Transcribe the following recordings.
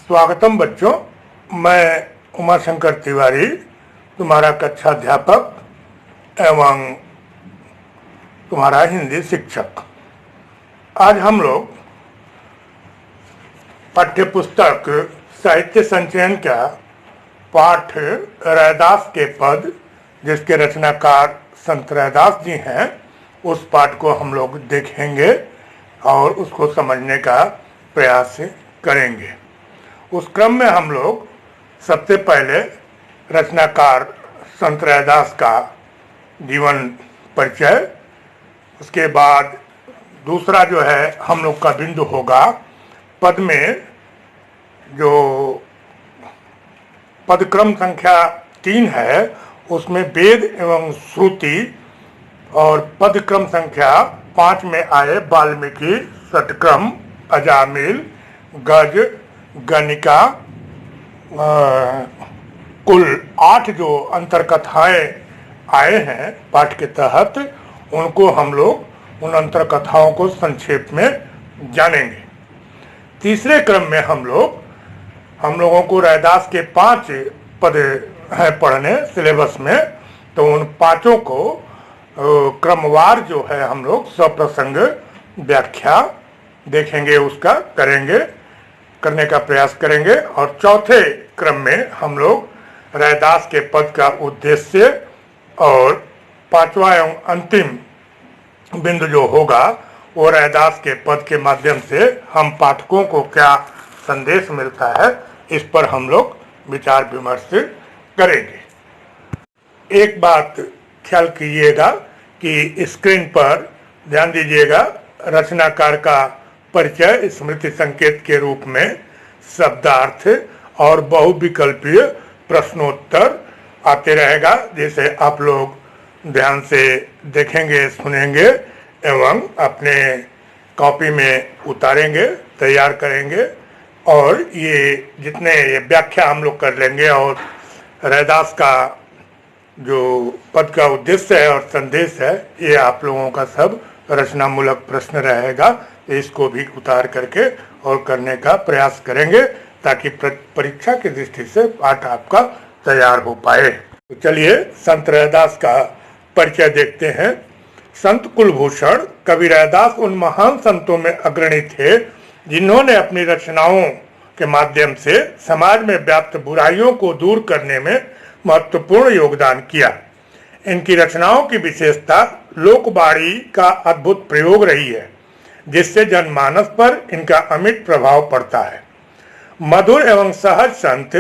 स्वागतम बच्चों। मैं उमाशंकर तिवारी, तुम्हारा कक्षा अध्यापक एवं तुम्हारा हिंदी शिक्षक। आज हम लोग पाठ्यपुस्तक साहित्य संचयन का पाठ रैदास के पद, जिसके रचनाकार संत रैदास जी हैं, उस पाठ को हम लोग देखेंगे और उसको समझने का प्रयास करेंगे। उस क्रम में हम लोग सबसे पहले रचनाकार संत रैदास का जीवन परिचय, उसके बाद दूसरा जो है हम लोग का बिंदु होगा पद में, जो पदक्रम संख्या 3 है उसमें वेद एवं श्रुति, और पदक्रम संख्या 5 में आए वाल्मीकि, षटक्रम, अजामिल, गज, गणिका, कुल 8 जो अंतरकथाएं आए हैं पाठ के तहत, उनको हम लोग उन अंतरकथाओं को संक्षेप में जानेंगे। तीसरे क्रम में हम लोगों को रैदास के 5 पद हैं पढ़ने सिलेबस में, तो उन 5 को क्रमवार जो है हम लोग सप्रसंग व्याख्या देखेंगे, उसका करने का प्रयास करेंगे। और चौथे क्रम में हम लोग रैदास के पद का उद्देश्य और 5वां एवं अंतिम बिंदु जो होगा वो रैदास के पद के माध्यम से हम पाठकों को क्या संदेश मिलता है, इस पर हम लोग विचार विमर्श करेंगे। एक बात ख्याल कीजिएगा कि स्क्रीन पर ध्यान दीजिएगा, रचनाकार का परिचय स्मृति संकेत के रूप में शब्दार्थ और बहुविकल्पीय प्रश्नोत्तर आते रहेगा, जैसे आप लोग ध्यान से देखेंगे, सुनेंगे एवं अपने कॉपी में उतारेंगे, तैयार करेंगे। और ये जितने ये व्याख्या हम लोग कर लेंगे और रैदास का जो पद का उद्देश्य है और संदेश है, ये आप लोगों का सब रचनामूलक प्रश्न रहेगा, इसको भी उतार करके और करने का प्रयास करेंगे ताकि परीक्षा की दृष्टि से पाठ आपका तैयार हो पाए। तो चलिए संत रैदास का परिचय देखते हैं। संत कुलभूषण कवि रैदास उन महान संतों में अग्रणी थे जिन्होंने अपनी रचनाओं के माध्यम से समाज में व्याप्त बुराइयों को दूर करने में महत्वपूर्ण योगदान किया। इनकी रचनाओं की विशेषता लोकवाणी का अद्भुत प्रयोग रही है, जिससे जनमानस पर इनका अमिट प्रभाव पड़ता है। मधुर एवं सहज संत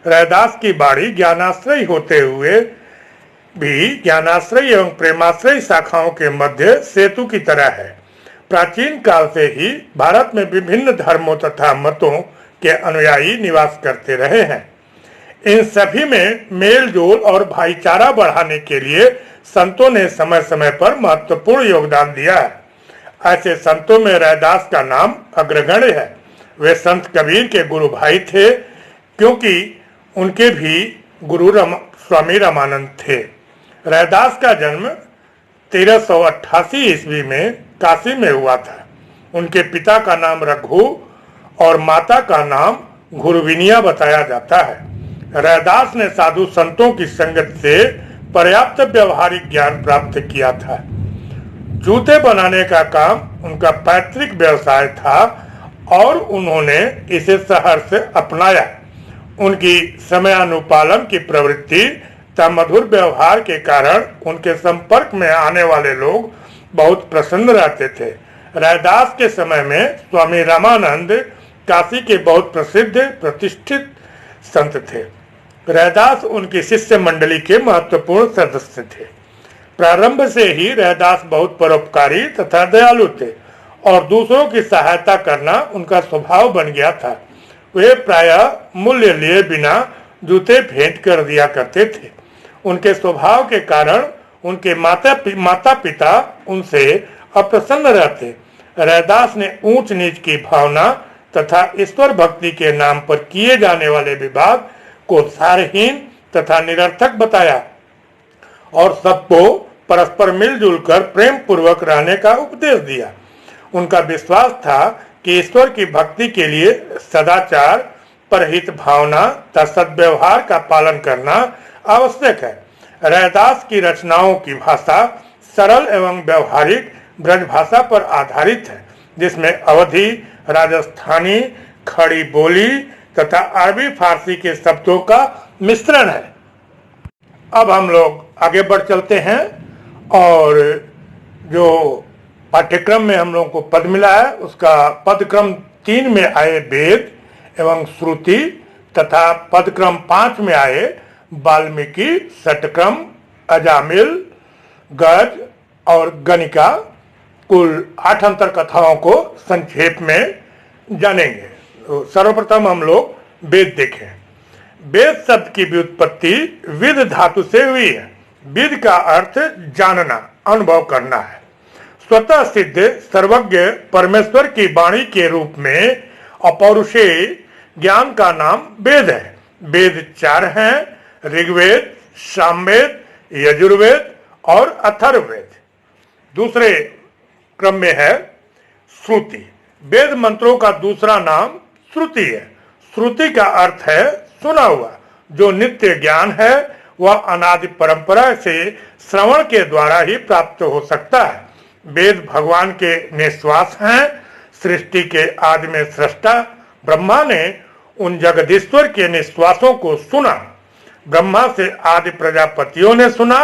रैदास की वाणी ज्ञानाश्रय होते हुए भी ज्ञानाश्रय एवं प्रेमाश्रय शाखाओं के मध्य सेतु की तरह है। प्राचीन काल से ही भारत में विभिन्न धर्मों तथा मतों के अनुयायी निवास करते रहे हैं। इन सभी में मेल जोल और भाईचारा बढ़ाने के लिए संतों ने समय समय पर महत्वपूर्ण योगदान दिया है। ऐसे संतों में रैदास का नाम अग्रगण्य है। वे संत कबीर के गुरु भाई थे, क्योंकि उनके भी गुरु स्वामी रामानंद थे। रैदास का जन्म 1388 ईस्वी में काशी में हुआ था। उनके पिता का नाम रघु और माता का नाम घुरविनिया बताया जाता है। रैदास ने साधु संतों की संगत से पर्याप्त व्यवहारिक ज्ञान प्राप्त किया था। जूते बनाने का काम उनका पैतृक व्यवसाय था और उन्होंने इसे शहर से अपनाया। उनकी समयानुपालन की प्रवृत्ति तथा मधुर व्यवहार के कारण उनके संपर्क में आने वाले लोग बहुत प्रसन्न रहते थे। रैदास के समय में स्वामी रामानंद काशी के बहुत प्रसिद्ध प्रतिष्ठित संत थे। रैदास उनकी शिष्य मंडली के महत्वपूर्ण सदस्य थे। प्रारंभ से ही रैदास बहुत परोपकारी तथा दयालु थे और दूसरों की सहायता करना उनका स्वभाव बन गया था। वे प्रायः मूल्य लिए बिना जूते भेंट कर दिया करते थे। उनके स्वभाव के कारण उनके माता पिता उनसे अप्रसन्न रहते। रैदास ने ऊंच नीच की भावना तथा ईश्वर भक्ति के नाम पर किए जाने वाले विवाद को सारहीन तथा निरर्थक बताया और सबको परस्पर मिलजुल कर प्रेम पूर्वक रहने का उपदेश दिया। उनका विश्वास था कि ईश्वर की भक्ति के लिए सदाचार, परहित भावना तथा सद्व्यवहार का पालन करना आवश्यक है। रैदास की रचनाओं की भाषा सरल एवं व्यवहारिक ब्रज भाषा पर आधारित है, जिसमें अवधी, राजस्थानी, खड़ी बोली तथा अरबी फारसी के शब्दों का मिश्रण है। अब हम लोग आगे बढ़ चलते हैं और जो पाठ्यक्रम में हम लोगों को पद मिला है उसका पदक्रम 3 में आए वेद एवं श्रुति तथा पदक्रम 5 में आए वाल्मीकि, षटक्रम, अजामिल, गज और गणिका, कुल 8 अंतर कथाओं को संक्षेप में जानेंगे। तो सर्वप्रथम हम लोग वेद देखें। वेद शब्द की व्युत्पत्ति विद धातु से हुई है। विद का अर्थ जानना, अनुभव करना है। स्वतः सिद्ध सर्वज्ञ परमेश्वर की वाणी के रूप में अपौरुषेय ज्ञान का नाम वेद है। वेद 4 हैं: ऋग्वेद, सामवेद, यजुर्वेद और अथर्ववेद। दूसरे क्रम में है श्रुति। वेद मंत्रों का दूसरा नाम श्रुति है। श्रुति का अर्थ है सुना हुआ। जो नित्य ज्ञान है वह अनादि परंपरा से श्रवण के द्वारा ही प्राप्त हो सकता है। वेद भगवान के निश्वास हैं। सृष्टि के आदि में सृष्टा ब्रह्मा ने उन जगदीश्वर के निश्वासों को सुना। ब्रह्मा से आदि प्रजापतियों ने सुना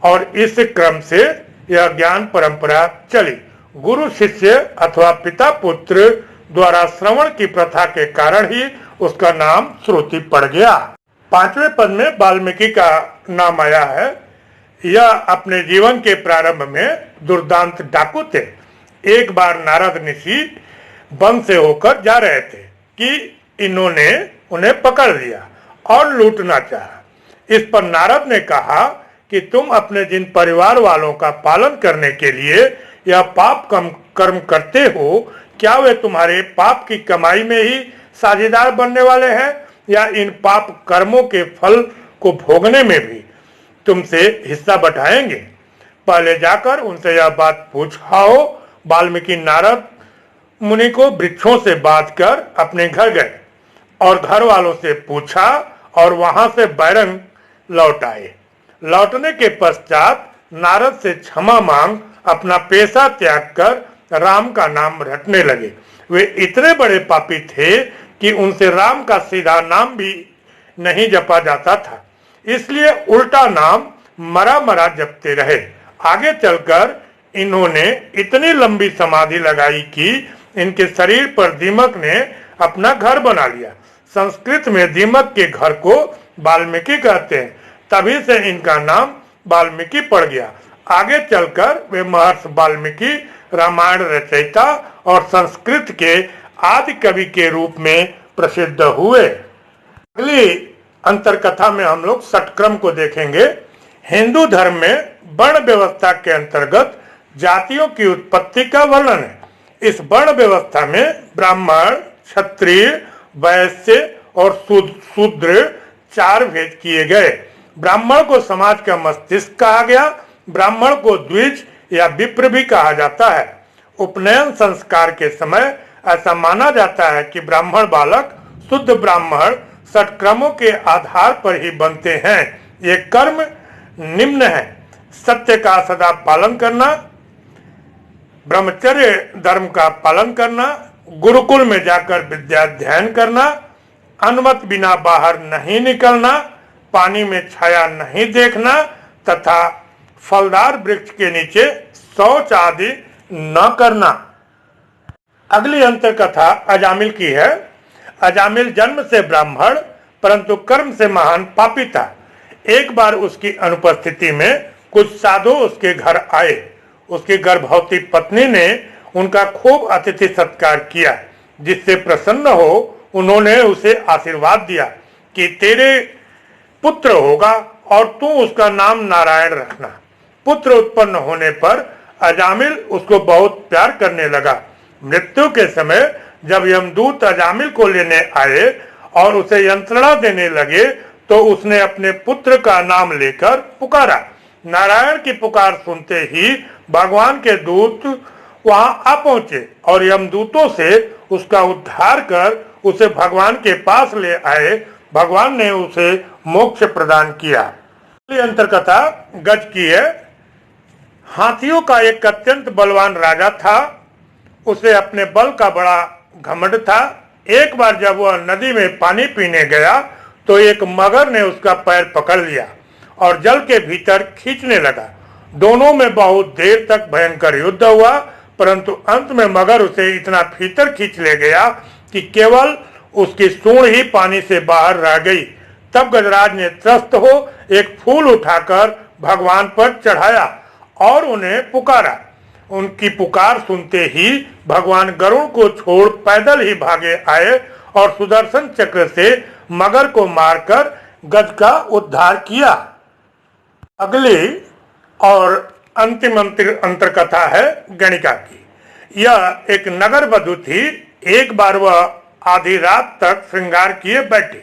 और इस क्रम से यह ज्ञान परंपरा चली। गुरु शिष्य अथवा पिता पुत्र द्वारा श्रवण की प्रथा के कारण ही उसका नाम श्रुति पड़ गया। 5वें पद में वाल्मीकि का नाम आया है। यह अपने जीवन के प्रारंभ में दुर्दांत डाकू थे। एक बार नारद ऋषि वन से होकर जा रहे थे कि इन्होंने उन्हें पकड़ लिया और लूटना चाहा। इस पर नारद ने कहा कि तुम अपने जिन परिवार वालों का पालन करने के लिए यह पाप कर्म करते हो, क्या वे तुम्हारे पाप की कमाई में ही साझेदार बनने वाले हैं या इन पाप कर्मों के फल को भोगने में भी तुमसे हिस्सा बटाएंगे? पहले जाकर उनसे यह बात पूछाओ। वाल्मीकि नारद मुनि को वृक्षों से बांधकर अपने घर गए और घर वालों से पूछा और वहां से बैरंग लौट आए। लौटने के पश्चात नारद से क्षमा मांग अपना पेशा त्याग कर राम का नाम रटने लगे। वे इतने बड़े पापी थे कि उनसे राम का सीधा नाम भी नहीं जपा जाता था, इसलिए उल्टा नाम मरा मरा जपते रहे। आगे चलकर इन्होंने इतनी लंबी समाधि लगाई कि इनके शरीर पर दीमक ने अपना घर बना लिया। संस्कृत में दीमक के घर को वाल्मीकि कहते हैं, तभी से इनका नाम वाल्मीकि पड़ गया। आगे चलकर वे महर्षि वाल्मीकि रामायण रचयिता और संस्कृत के आदि कवि के रूप में प्रसिद्ध हुए। अगली अंतर कथा में हम लोग षटक्रम को देखेंगे। हिंदू धर्म में वर्ण व्यवस्था के अंतर्गत जातियों की उत्पत्ति का वर्णन है। इस वर्ण व्यवस्था में ब्राह्मण, क्षत्रिय, वैश्य और शूद्र 4 भेद किए गए। ब्राह्मण को समाज का मस्तिष्क कहा गया। ब्राह्मण को द्विज या विप्र भी कहा जाता है। उपनयन संस्कार के समय ऐसा माना जाता है कि ब्राह्मण बालक शुद्ध ब्राह्मण षटक्रमों के आधार पर ही बनते हैं। ये कर्म निम्न है: सत्य का सदा पालन करना, ब्रह्मचर्य धर्म का पालन करना, गुरुकुल में जाकर विद्याध्ययन करना, अनुमति बिना बाहर नहीं निकलना, पानी में छाया नहीं देखना तथा फलदार वृक्ष के नीचे शौच आदि न करना। अगली अंतर कथा अजामिल की है। अजामिल जन्म से ब्राह्मण परंतु कर्म से महान पापी था। एक बार उसकी अनुपस्थिति में कुछ साधु उसके घर आए। उसकी गर्भवती पत्नी ने उनका खूब अतिथि सत्कार किया, जिससे प्रसन्न हो उन्होंने उसे आशीर्वाद दिया कि तेरे पुत्र होगा और तू उसका नाम नारायण रखना। पुत्र उत्पन्न होने पर अजामिल उसको बहुत प्यार करने लगा। मृत्यु के समय जब यमदूत अजामिल को लेने आए और उसे यंत्रणा देने लगे तो उसने अपने पुत्र का नाम लेकर पुकारा। नारायण की पुकार सुनते ही भगवान के दूत वहां आ पहुंचे और यमदूतों से उसका उद्धार कर उसे भगवान के पास ले आए। भगवान ने उसे मोक्ष प्रदान किया। अंतर कथा गज की है। हाथियों का एक अत्यंत बलवान राजा था। उसे अपने बल का बड़ा घमंड था। एक बार जब वह नदी में पानी पीने गया तो एक मगर ने उसका पैर पकड़ लिया और जल के भीतर खींचने लगा। दोनों में बहुत देर तक भयंकर युद्ध हुआ, परंतु अंत में मगर उसे इतना भीतर खींच ले गया कि केवल उसकी सूंड ही पानी से बाहर रह गई। तब गजराज ने त्रस्त हो एक फूल उठाकर भगवान पर चढ़ाया और उन्हें पुकारा। उनकी पुकार सुनते ही भगवान गरुड़ को छोड़ पैदल ही भागे आए और सुदर्शन चक्र से मगर को मारकर गज का उद्धार किया। अगली और अंतिम अंतर कथा है गणिका की। यह एक नगर वधू थी। एक बार वह आधी रात तक श्रृंगार किए बैठी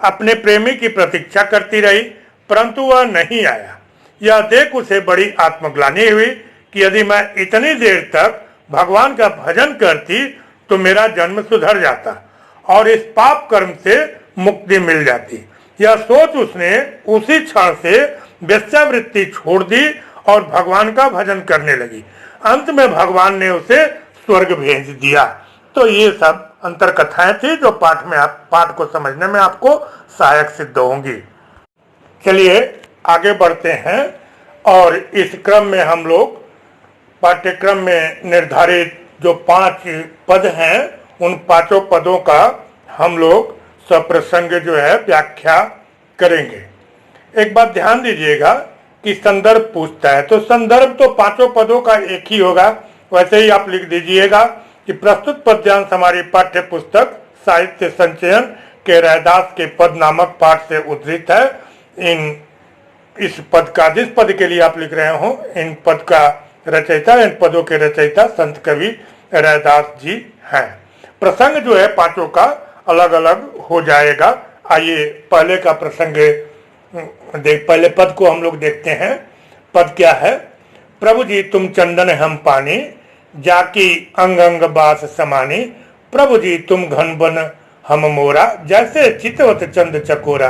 अपने प्रेमी की प्रतीक्षा करती रही, परंतु वह नहीं आया। यह देख उसे बड़ी आत्मग्लानि हुई कि यदि मैं इतनी देर तक भगवान का भजन करती तो मेरा जन्म सुधर जाता और इस पाप कर्म से मुक्ति मिल जाती। यह सोच उसने उसी क्षण से वेश्यावृत्ति छोड़ दी और भगवान का भजन करने लगी। अंत में भगवान ने उसे स्वर्ग भेज दिया। तो ये सब अंतर कथाएं थी जो पाठ को समझने में आपको सहायक सिद्ध होंगी। चलिए आगे बढ़ते हैं और इस क्रम में हम लोग पाठ्यक्रम में निर्धारित जो 5 पद हैं उन 5 पदों का हम लोग सप्रसंग जो है व्याख्या करेंगे। एक बात ध्यान दीजिएगा कि संदर्भ पूछता है तो संदर्भ तो 5 पदों का एक ही होगा। वैसे ही आप लिख दीजिएगा कि प्रस्तुत पद्यांश हमारी पाठ्य पुस्तक साहित्य संचयन के रैदास के पद नामक पाठ से उद्धृत है। इस पद का जिस पद के लिए आप लिख रहे हो इन पद का रचयिता इन पदों के रचयिता संत कवि रैदास जी हैं। प्रसंग जो है 5 का अलग अलग हो जाएगा। आइए पहले का प्रसंग पहले पद को हम लोग देखते हैं। पद क्या है? प्रभु जी तुम चंदन हम पानी, जाकी अंग अंग बास समानी। प्रभु जी तुम घन बन हम मोरा, जैसे चितवत चंद चकोरा।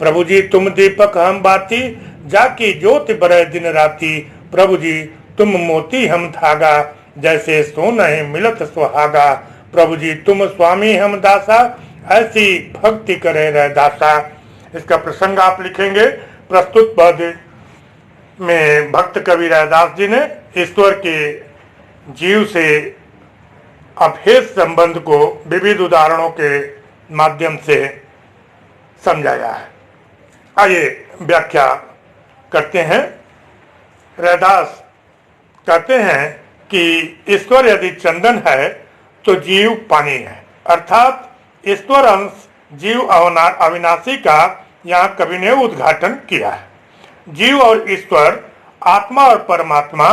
प्रभु जी तुम दीपक हम बाती, जाकी ज्योति बरय दिन राती। प्रभु जी तुम मोती हम धागा, जैसे सोना मिलत सुहागा। प्रभु जी तुम स्वामी हम दासा, ऐसी भक्ति करे रैदासा। इसका प्रसंग आप लिखेंगे। प्रस्तुत पद में भक्त कवि रैदास जी ने ईश्वर के जीव से अभेद संबंध को विविध उदाहरणों के माध्यम से समझाया है। आइए व्याख्या करते हैं। रैदास कहते हैं कि ईश्वर यदि चंदन है तो जीव पानी है, अर्थात ईश्वर अंश जीव अविनाशी का यहाँ कवि ने उद्घाटन किया है। जीव और ईश्वर आत्मा और परमात्मा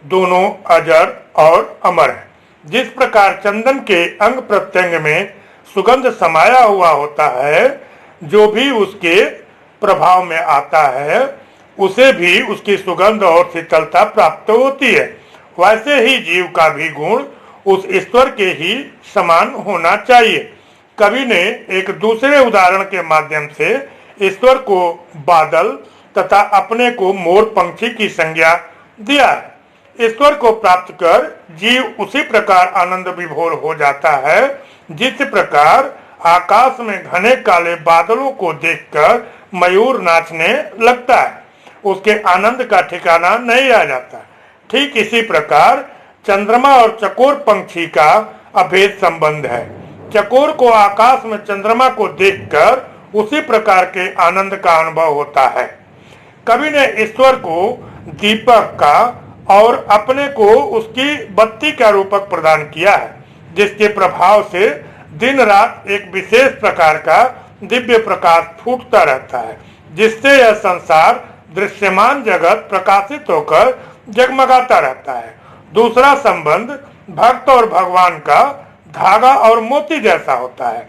दोनों अजर और अमर हैं। जिस प्रकार चंदन के अंग प्रत्यंग में सुगंध समाया हुआ होता है, जो भी उसके प्रभाव में आता है उसे भी उसकी सुगंध और शीतलता प्राप्त होती है, वैसे ही जीव का भी गुण उस ईश्वर के ही समान होना चाहिए। कवि ने एक दूसरे उदाहरण के माध्यम से ईश्वर को बादल तथा अपने को मोर पंछी की संज्ञा दिया है। ईश्वर को प्राप्त कर जीव उसी प्रकार आनंद विभोर हो जाता है जिस प्रकार आकाश में घने काले बादलों को देखकर मयूर नाचने लगता है, उसके आनंद का ठिकाना नहीं रह जाता। ठीक इसी प्रकार चंद्रमा और चकोर पंछी का अभेद संबंध है। चकोर को आकाश में चंद्रमा को देखकर उसी प्रकार के आनंद का अनुभव होता है। कवि ने ईश्वर को दीपक का और अपने को उसकी बत्ती का रूपक प्रदान किया है, जिसके प्रभाव से दिन रात एक विशेष प्रकार का दिव्य प्रकाश फूटता रहता है, जिससे यह संसार दृश्यमान जगत प्रकाशित होकर जगमगाता रहता है। दूसरा संबंध भक्त और भगवान का धागा और मोती जैसा होता है।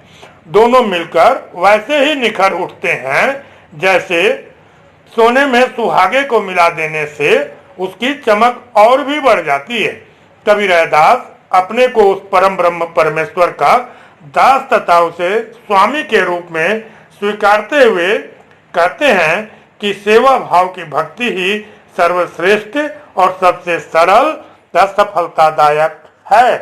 दोनों मिलकर वैसे ही निखर उठते हैं जैसे सोने में सुहागे को मिला देने से उसकी चमक और भी बढ़ जाती है। कवि रैदास अपने को उस परम ब्रह्म परमेश्वर का दास तथा उसे स्वामी के रूप में स्वीकारते हुए कहते हैं कि सेवा भाव की भक्ति ही सर्वश्रेष्ठ और सबसे सरल तथा सफलतादायक है।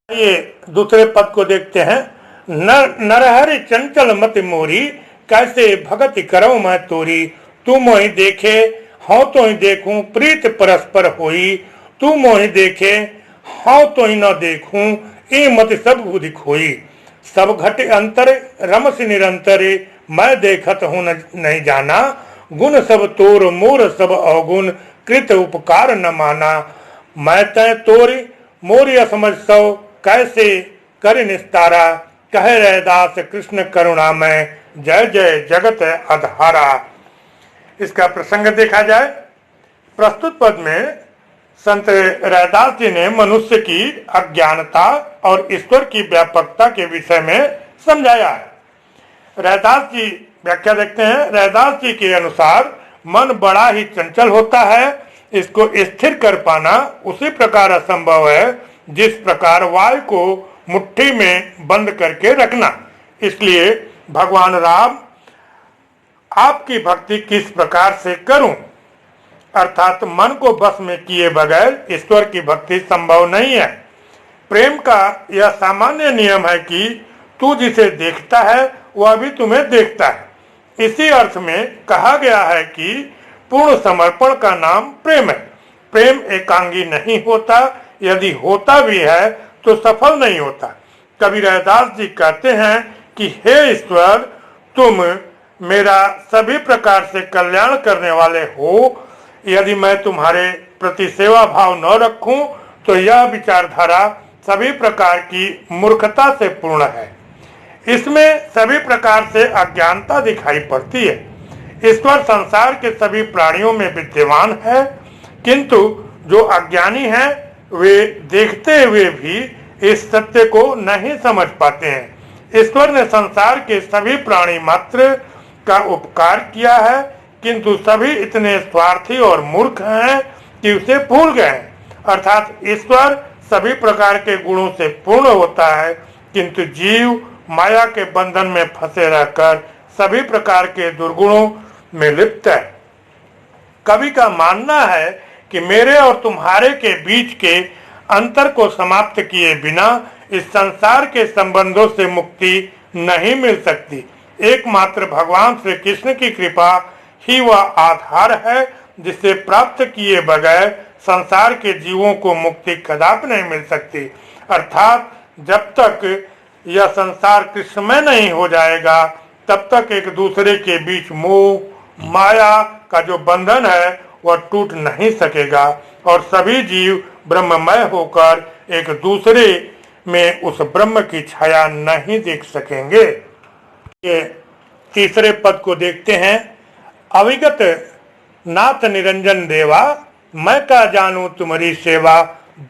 ये दूसरे पद को देखते हैं। नरहरि चंचल मति मोरी, कैसे भगति करऊं मैं तोरी। तू मोहि देखे हाँ तो ही देखूं, प्रीत परस्पर होई। तू मोहि देखे हाँ तो ही न देखूं, ए मति सब बुद्धि खोई। सब घट अंतर रमस निरंतर, मैं देखत हूँ नहीं जाना। गुण सब तोर मोर सब अवगुण, कृत उपकार न माना। मैं तय तोरी मोरी असमझ सौ, कैसे कर निस्तारा। कह रैदास कृष्ण करुणा में, जय जय जगत अधारा। इसका प्रसंग देखा जाए। प्रस्तुत पद में संत रैदास जी ने मनुष्य की अज्ञानता और ईश्वर की व्यापकता के विषय में समझाया है। रैदास जी व्याख्या देखते हैं। रैदास जी के अनुसार मन बड़ा ही चंचल होता है। इसको स्थिर कर पाना उसी प्रकार असंभव है जिस प्रकार वायु को मुट्ठी में बंद करके रखना। इसलिए भगवान राम, आपकी भक्ति किस प्रकार से करूं, अर्थात मन को बस में किए बगैर ईश्वर की भक्ति संभव नहीं है। प्रेम का यह सामान्य नियम है कि तू जिसे देखता है वह भी तुम्हें देखता है। इसी अर्थ में कहा गया है कि पूर्ण समर्पण का नाम प्रेम है। प्रेम एकांगी नहीं होता, यदि होता भी है तो सफल नहीं होता। कबीर रैदास जी कहते हैं कि हे ईश्वर, तुम मेरा सभी प्रकार से कल्याण करने वाले हो। यदि मैं तुम्हारे प्रति सेवा भाव न रखूं तो यह विचारधारा सभी प्रकार की मूर्खता से पूर्ण है। इसमें सभी प्रकार से अज्ञानता दिखाई पड़ती है। ईश्वर संसार के सभी प्राणियों में विद्यमान है, किंतु जो अज्ञानी हैं वे देखते हुए भी इस सत्य को नहीं समझ पाते हैं। ईश्वर ने संसार के सभी प्राणी मात्र का उपकार किया है, किंतु सभी इतने स्वार्थी और मूर्ख हैं कि उसे भूल गए हैं। अर्थात ईश्वर सभी प्रकार के गुणों से पूर्ण होता है, किंतु जीव माया के बंधन में फंसे रहकर सभी प्रकार के दुर्गुणों में लिप्त है। कवि का मानना है कि मेरे और तुम्हारे के बीच के अंतर को समाप्त किए बिना इस संसार के संबंधों से मुक्ति नहीं मिल सकती। एकमात्र भगवान श्री कृष्ण की कृपा ही वह आधार है जिसे प्राप्त किए बगैर संसार के जीवों को मुक्ति कदापि नहीं मिल सकती। अर्थात जब तक यह संसार कृष्णमय नहीं हो जाएगा तब तक एक दूसरे के बीच मोह माया का जो बंधन है वह टूट नहीं सकेगा और सभी जीव ब्रह्ममय होकर एक दूसरे में उस ब्रह्म की छाया नहीं देख सकेंगे। ये तीसरे पद को देखते हैं। अविगत नाथ निरंजन देवा, मैं का जानू तुम्हारी सेवा।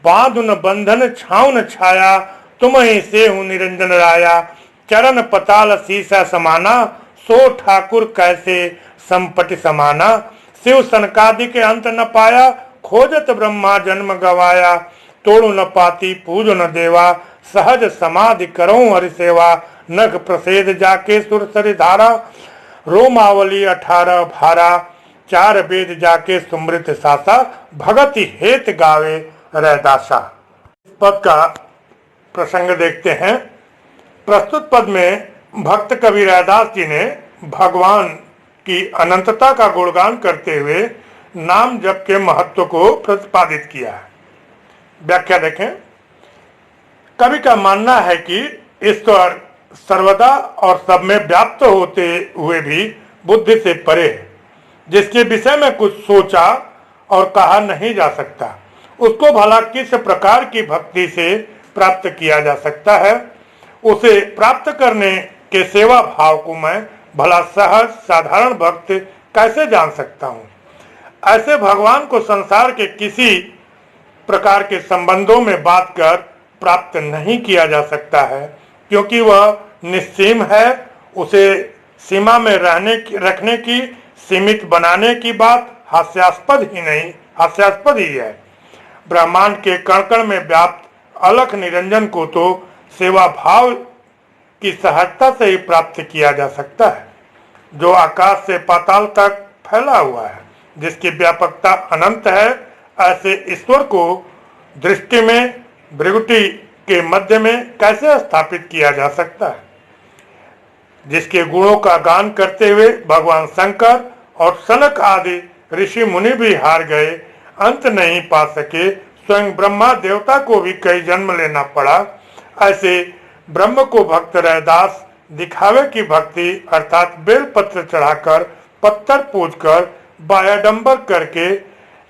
बांधु न बंधन छाऊ न छाया, तुम ही से हूँ निरंजन राया। चरण पताल शीशा समाना, सो ठाकुर कैसे संपटि समाना। शिव सनकादि के अंत न पाया, खोजत ब्रह्मा जन्म गवाया। तोड़ू न पाती पूजो न देवा, सहज समाधि करो हरि सेवा। नख प्रसेद जाके सुर सरि धारा, रोमावली 18 भारा। 4 वेद जाके सुमृत सासा, भगति हेत गावे रैदासा। इस पद का प्रसंग देखते हैं। प्रस्तुत पद में भक्त कवि रैदास जी ने भगवान की अनंतता का गुणगान करते हुए नाम जप के महत्व को प्रतिपादित किया है। व्याख्या देखें। कवि का मानना है कि ईश्वर सर्वदा और सब में व्याप्त होते हुए भी बुद्धि से परे है। जिसके विषय में कुछ सोचा और कहा नहीं जा सकता, उसको भला किस प्रकार की भक्ति से प्राप्त किया जा सकता है। उसे प्राप्त करने के सेवा भाव को मैं भला सहज साधारण भक्त कैसे जान सकता हूँ। ऐसे भगवान को संसार के किसी प्रकार के संबंधों में बात कर प्राप्त नहीं किया जा सकता है, क्योंकि वह निस्सीम है। उसे सीमा में रखने की, सीमित बनाने की बात हास्यास्पद ही है। ब्रह्मांड के कण कण में व्याप्त अलख निरंजन को तो सेवा भाव की सहजता से ही प्राप्त किया जा सकता है, जो आकाश से पाताल तक फैला हुआ है, जिसकी व्यापकता अनंत है। ऐसे ईश्वर को दृष्टि में भृगुटी के मध्य में कैसे स्थापित किया जा सकता है, जिसके गुणों का गान करते हुए भगवान शंकर और सनक आदि ऋषि मुनि भी हार गए, अंत नहीं पा सके। स्वयं ब्रह्मा देवता को भी कई जन्म लेना पड़ा। ऐसे ब्रह्म को भक्त रैदास दिखावे की भक्ति अर्थात बेलपत्र चढ़ाकर, पत्थर पूजकर, बायाडंबर करके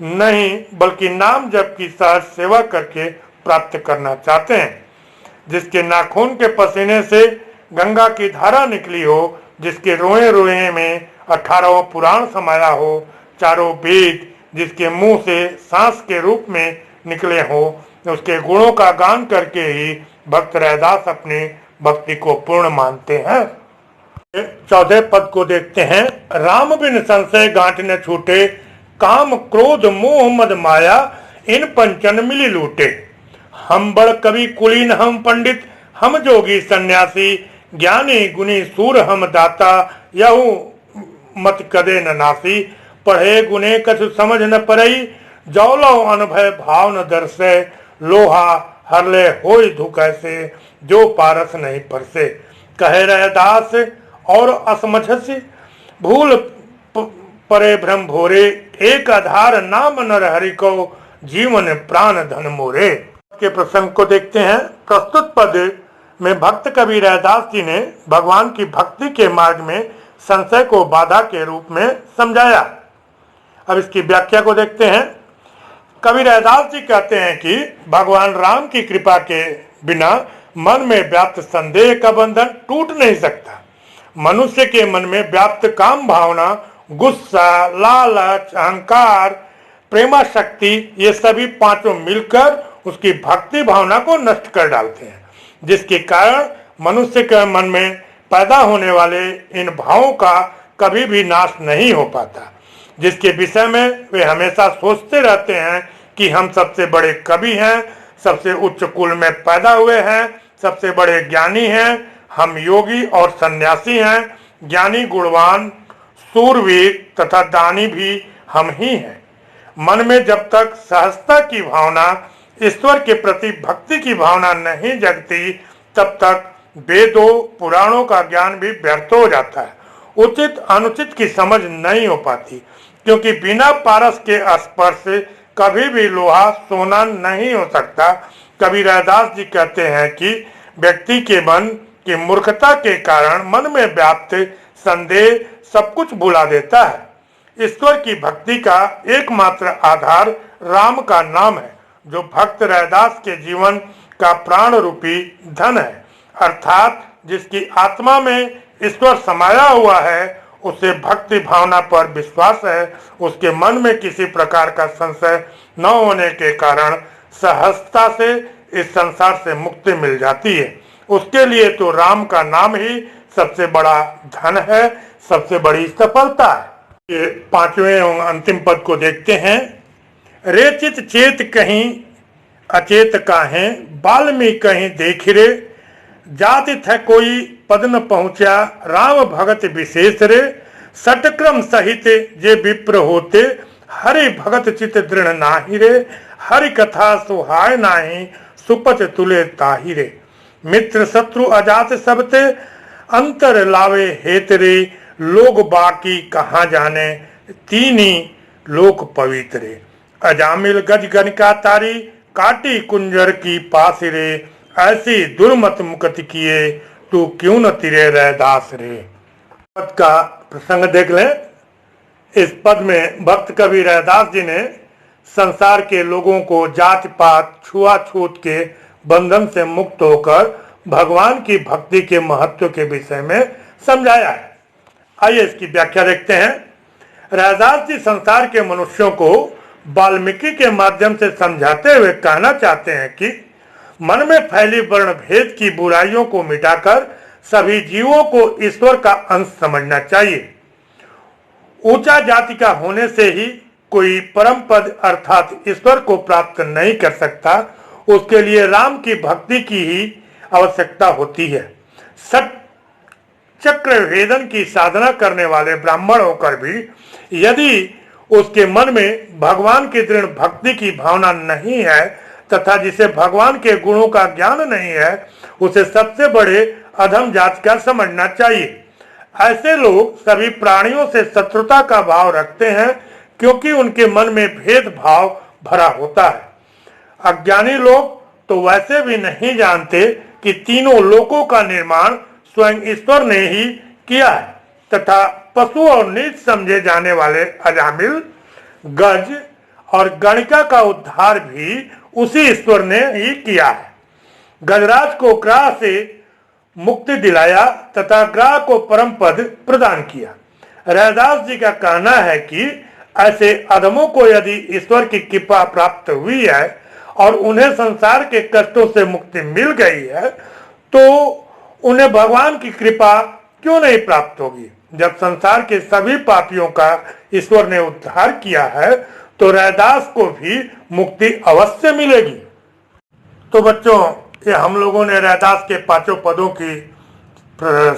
नहीं बल्कि नाम जप की सहज सेवा करके प्राप्त करना चाहते हैं। जिसके नाखून के पसीने से गंगा की धारा निकली हो, जिसके रोए रोए में 18वां पुराण समाया हो, चारों वेद जिसके मुंह से सांस के रूप में निकले हो, उसके गुणों का गान करके ही भक्त रैदास अपनी भक्ति को पूर्ण मानते हैं। 14 पद को देखते हैं। राम बिन संशय गांठ न छूटे, काम क्रोध मोह मद माया, इन पंचन मिली लूटे। हम बड़ कवि कुलीन हम पंडित, हम जोगी सन्यासी, ज्ञानी गुनी सूर हम दाता, यहू मत कदे न नासी। पढ़े गुने कछु समझ न परई, जौलो अनुभय भाव न दर्शे। लोहा हरले होय धुकैसे, जो पारस नहीं परसे। कहे रैदास और असमझसी, भूल परे भ्रम भोरे। एक आधार नाम नर हरि को, जीवन प्राण धन मोरे। के प्रसंग को देखते हैं। प्रस्तुत पद में भक्त कवि रैदास जी ने भगवान की भक्ति के मार्ग में संशय को बाधा के रूप में समझाया। अब इसकी व्याख्या को देखते हैं। कवि रैदास जी कहते हैं कि भगवान राम की कृपा के बिना मन में व्याप्त संदेह का बंधन टूट नहीं सकता। मनुष्य के मन में व्याप्त काम भावना, गुस्सा, लालच, अहंकार, प्रेमा शक्ति, ये सभी पांचों मिलकर उसकी भक्ति भावना को नष्ट कर डालते हैं, जिसके कारण मनुष्य के मन में पैदा होने वाले इन भावों का कभी भी नाश नहीं हो पाता, जिसके विषय में वे हमेशा सोचते रहते हैं कि हम सबसे बड़े कवि हैं, सबसे उच्च कुल में पैदा हुए हैं, सबसे बड़े ज्ञानी हैं, हम योगी और सन्यासी हैं, ज्ञानी गुणवान सूरवीर तथा दानी भी हम ही हैं। मन में जब तक सहजता की भावना, ईश्वर के प्रति भक्ति की भावना नहीं जगती, तब तक वेदों पुराणों का ज्ञान भी व्यर्थ हो जाता है। उचित अनुचित की समझ नहीं हो पाती, क्योंकि बिना पारस के स्पर्श कभी भी लोहा सोना नहीं हो सकता। कवि रैदास जी कहते हैं कि व्यक्ति के मन की मूर्खता के कारण मन में व्याप्त संदेह सब कुछ भुला देता है। ईश्वर की भक्ति का एकमात्र आधार राम का नाम है, जो भक्त रैदास के जीवन का प्राण रूपी धन है, अर्थात जिसकी आत्मा में ईश्वर समाया हुआ है, उसे भक्ति भावना पर विश्वास है, उसके मन में किसी प्रकार का संशय न होने के कारण सहजता से इस संसार से मुक्ति मिल जाती है। उसके लिए तो राम का नाम ही सबसे बड़ा धन है, सबसे बड़ी सफलता है। ये 5वें एवं अंतिम पद को देखते हैं। रे चित चेत कहीं अचेत काहें, बाल्मीकि कहीं देख रे। जाति थ कोई पद न पहुँचा, राम भगत विशेष रे। सटक्रम सहित जे विप्र होते, हरि भगत चित दृढ़ नाही रे। हरि कथा सुहाय नाही, सुपच तुले ताहि रे। मित्र शत्रु अजात सबते, अंतर लावे हेत रे। लोग बाकी कहाँ जाने, तीनी लोक पवित्र रे। अजामिल गज गनिका तारी, काटी कुंजर की पास रे। ऐसी दुर्मत मुकति किए, तू क्यों न तिरे रैदास रे। पद का प्रसंग देख लें। इस पद में भक्त कवि रैदास जी ने संसार के लोगों को जाति पात छुआछूत के बंधन से मुक्त होकर भगवान की भक्ति के महत्व के विषय में समझाया है। आइए इसकी व्याख्या देखते हैं। रैदास जी संसार के मनुष्यों को वाल्मीकि के माध्यम से समझाते हुए कहना चाहते हैं कि मन में फैली वर्ण भेद की बुराइयों को मिटाकर सभी जीवों को ईश्वर का अंश समझना चाहिए। ऊंचा जाति का होने से ही कोई परम पद अर्थात ईश्वर को प्राप्त नहीं कर सकता। उसके लिए राम की भक्ति की ही आवश्यकता होती है। सट चक्र भेदन की साधना करने वाले ब्राह्मण होकर भी यदि उसके मन में भगवान की दृढ़ भक्ति की भावना नहीं है तथा जिसे भगवान के गुणों का ज्ञान नहीं है, उसे सबसे बड़े अधम जात का समझना चाहिए। ऐसे लोग सभी प्राणियों से शत्रुता का भाव रखते हैं क्योंकि उनके मन में भेदभाव भरा होता है। अज्ञानी लोग तो वैसे भी नहीं जानते कि तीनों लोकों का निर्माण स्वयं ईश्वर ने ही किया है तथा पशु और नीच समझे जाने वाले अजामिल, गज और गणिका का उद्धार भी उसी ईश्वर ने ही किया है। गजराज को ग्राह से मुक्ति दिलाया तथा ग्राह को परम पद प्रदान किया। रैदास जी का कहना है कि ऐसे अधमों को यदि ईश्वर की कृपा प्राप्त हुई है और उन्हें संसार के कष्टों से मुक्ति मिल गई है तो उन्हें भगवान की कृपा क्यों नहीं प्राप्त होगी। जब संसार के सभी पापियों का ईश्वर ने उद्धार किया है तो रैदास को भी मुक्ति अवश्य मिलेगी। तो बच्चों, ये हम लोगों ने रैदास के पांचों पदों की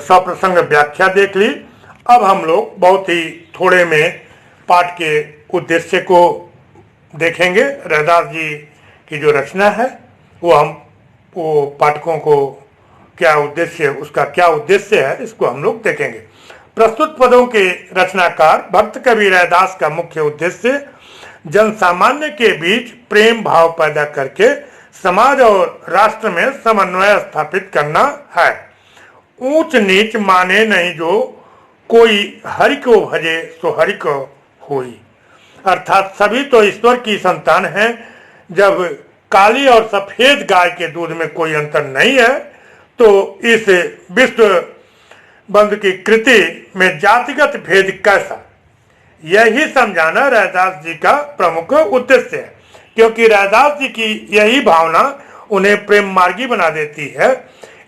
सप्रसंग व्याख्या देख ली। अब हम लोग बहुत ही थोड़े में पाठ के उद्देश्य को देखेंगे। रैदास जी की जो रचना है वो पाठकों को क्या उद्देश्य, उसका क्या उद्देश्य है, इसको हम लोग देखेंगे। प्रस्तुत पदों के रचनाकार भक्त कवि रैदास का मुख्य उद्देश्य जन सामान्य के बीच प्रेम भाव पैदा करके समाज और राष्ट्र में समन्वय स्थापित करना है। ऊंच नीच माने नहीं जो कोई हरि को भजे सो हरि को होई, अर्थात सभी तो ईश्वर की संतान हैं। जब काली और सफेद गाय के दूध में कोई अंतर नहीं है तो इस विश्व बंध की कृति में जातिगत भेद कैसा, यही समझाना रैदास जी का प्रमुख उद्देश्य है। क्योंकि रैदास जी की यही भावना उन्हें प्रेम मार्गी बना देती है।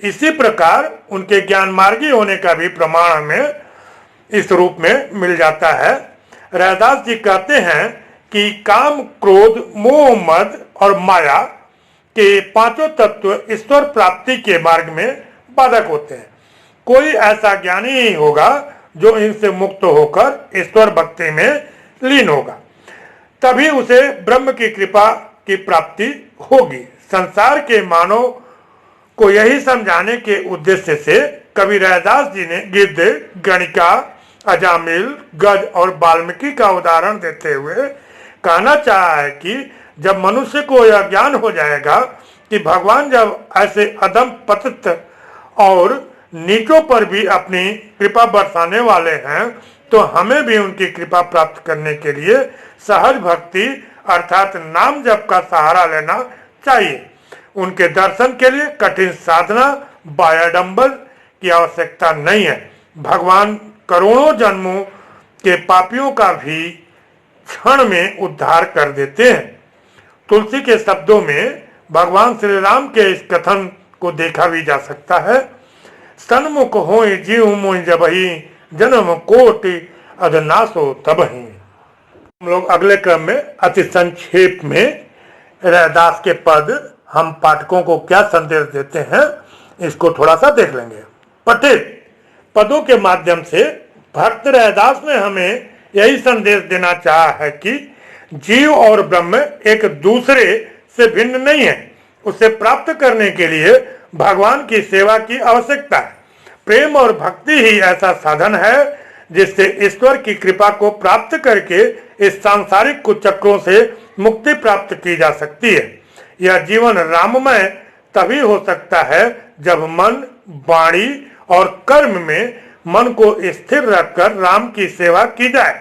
इसी प्रकार उनके ज्ञान मार्गी होने का भी प्रमाण हमें इस रूप में मिल जाता है। रैदास जी कहते हैं कि काम, क्रोध, मोह, मद और माया के पांचों तत्व ईश्वर प्राप्ति के मार्ग में बाधक होते हैं। कोई ऐसा ज्ञानी ही होगा जो इनसे मुक्त होकर ईश्वर भक्ति में लीन होगा, तभी उसे ब्रह्म की कृपा की प्राप्ति होगी। संसार के मानव को यही समझाने के उद्देश्य से कवि रैदास जी ने गिद्ध, गणिका, अजामिल, गज और वाल्मीकि का उदाहरण देते हुए कहना चाहा है कि जब मनुष्य को यह ज्ञान हो जाएगा कि भगवान जब ऐसे अधम पतित और नीचों पर भी अपनी कृपा बरसाने वाले हैं तो हमें भी उनकी कृपा प्राप्त करने के लिए सहज भक्ति अर्थात नाम जप का सहारा लेना चाहिए। उनके दर्शन के लिए कठिन साधना, बायाडंबर की आवश्यकता नहीं है। भगवान करोड़ों जन्मों के पापियों का भी क्षण में उद्धार कर देते हैं। तुलसी के शब्दों में भगवान श्री राम के इस कथन को देखा भी जा सकता है। सन्मुख हो जीव मोहि जबहि जन्म कोटि अधनासो तबहि। हम लोग अगले क्रम में अति संक्षेप में रैदास के पद हम पाठकों को क्या संदेश देते हैं इसको थोड़ा सा देख लेंगे। पठित पदों के माध्यम से भक्त रैदास ने हमें यही संदेश देना चाहा है कि जीव और ब्रह्म एक दूसरे से भिन्न नहीं है। उसे प्राप्त करने के लिए भगवान की सेवा की आवश्यकता है। प्रेम और भक्ति ही ऐसा साधन है जिससे ईश्वर की कृपा को प्राप्त करके इस सांसारिक कुचक्रों से मुक्ति प्राप्त की जा सकती है। यह जीवन राममय तभी हो सकता है जब मन, वाणी और कर्म में मन को स्थिर रखकर राम की सेवा की जाए।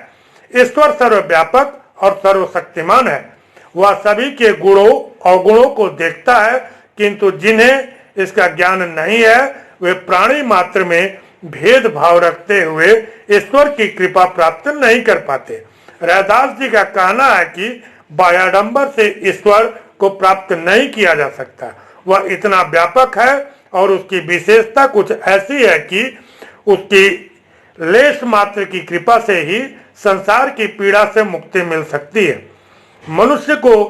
ईश्वर सर्वव्यापक और सर्वशक्तिमान है। वह सभी के गुणों अवगुणों को देखता है, किंतु जिन्हें इसका ज्ञान नहीं है वे प्राणी मात्र में भेदभाव रखते हुए ईश्वर की कृपा प्राप्त नहीं कर पाते। रैदास जी का कहना है कि बायाडंबर से ईश्वर को प्राप्त नहीं किया जा सकता। वह इतना व्यापक है और उसकी विशेषता कुछ ऐसी है कि उसकी लेश मात्र की कृपा से ही संसार की पीड़ा से मुक्ति मिल सकती है। मनुष्य को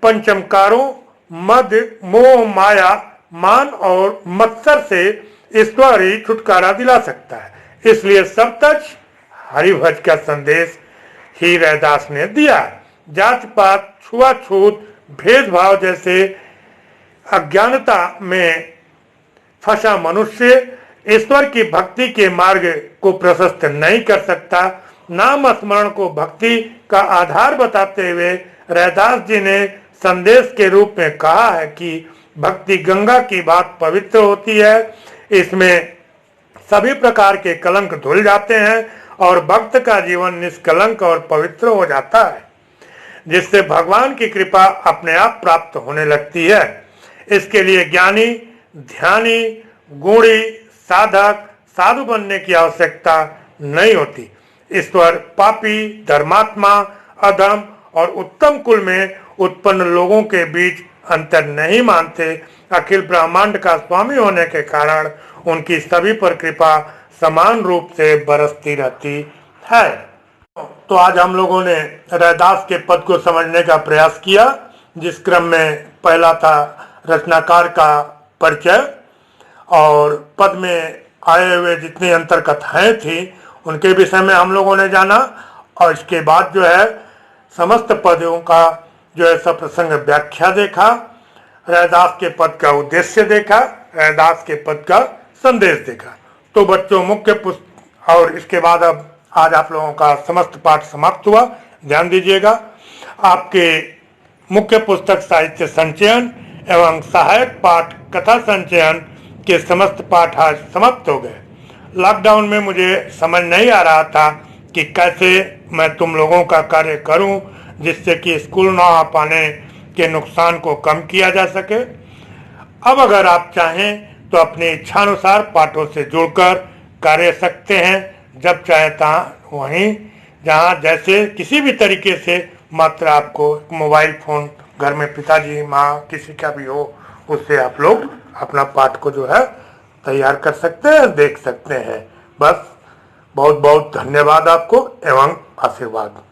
पंचमकारों मद, मोह, माया, मान और मत्सर से ईश्वर ही छुटकारा दिला सकता है। इसलिए सब तक हरिभज का संदेश ही रैदास ने दिया। जात पात, छुआछूत, भेदभाव जैसे अज्ञानता में फंसा मनुष्य ईश्वर की भक्ति के मार्ग को प्रशस्त नहीं कर सकता। नाम स्मरण को भक्ति का आधार बताते हुए रैदास जी ने संदेश के रूप में कहा है कि भक्ति गंगा की बात पवित्र होती है। इसमें सभी प्रकार के कलंक धुल जाते हैं और भक्त का जीवन निष्कलंक और पवित्र हो जाता है, जिससे भगवान की कृपा अपने आप प्राप्त होने लगती है। इसके लिए ज्ञानी, ध्यानी, गुणी, साधक, साधु बनने की आवश्यकता नहीं होती। ईश्वर पापी, धर्मात्मा, अधम और उत्तम कुल में उत्पन्न लोगों के बीच अंतर नहीं मानते। अखिल ब्रह्मांड का स्वामी होने के कारण उनकी सभी पर कृपा समान रूप से बरसती रहती है। तो आज हम लोगों ने रैदास के पद को समझने का प्रयास किया, जिस क्रम में पहला था रचनाकार का परिचय और पद में आए हुए जितनी अंतर कथाएं थी उनके विषय में हम लोगों ने जाना, और इसके बाद जो है समस्त पदों का जो है सप्रसंग व्याख्या देखा, रैदास के पद का उद्देश्य देखा, रैदास के पद का संदेश देखा। तो बच्चों मुख्य पुस्तक और इसके बाद अब आज आप लोगों का समस्त पाठ समाप्त हुआ। ध्यान दीजिएगा, आपके मुख्य पुस्तक साहित्य संचयन एवं सहायक पाठ कथा संचयन के समस्त पाठ आज समाप्त हो गए। लॉकडाउन में मुझे समझ नहीं आ रहा था कि कैसे मैं तुम लोगों का कार्य करूं जिससे कि स्कूल ना आ पाने के नुकसान को कम किया जा सके। अब अगर आप चाहें तो अपनी इच्छानुसार पाठों से जुड़कर कार्य सकते हैं, जब चाहे तहाँ वहीं जहाँ जैसे किसी भी तरीके से, मात्र आपको मोबाइल फोन घर में पिताजी माँ किसी का भी हो उससे आप लोग अपना पाठ को जो है तैयार कर सकते हैं, देख सकते हैं। बस बहुत बहुत धन्यवाद आपको एवं आशीर्वाद।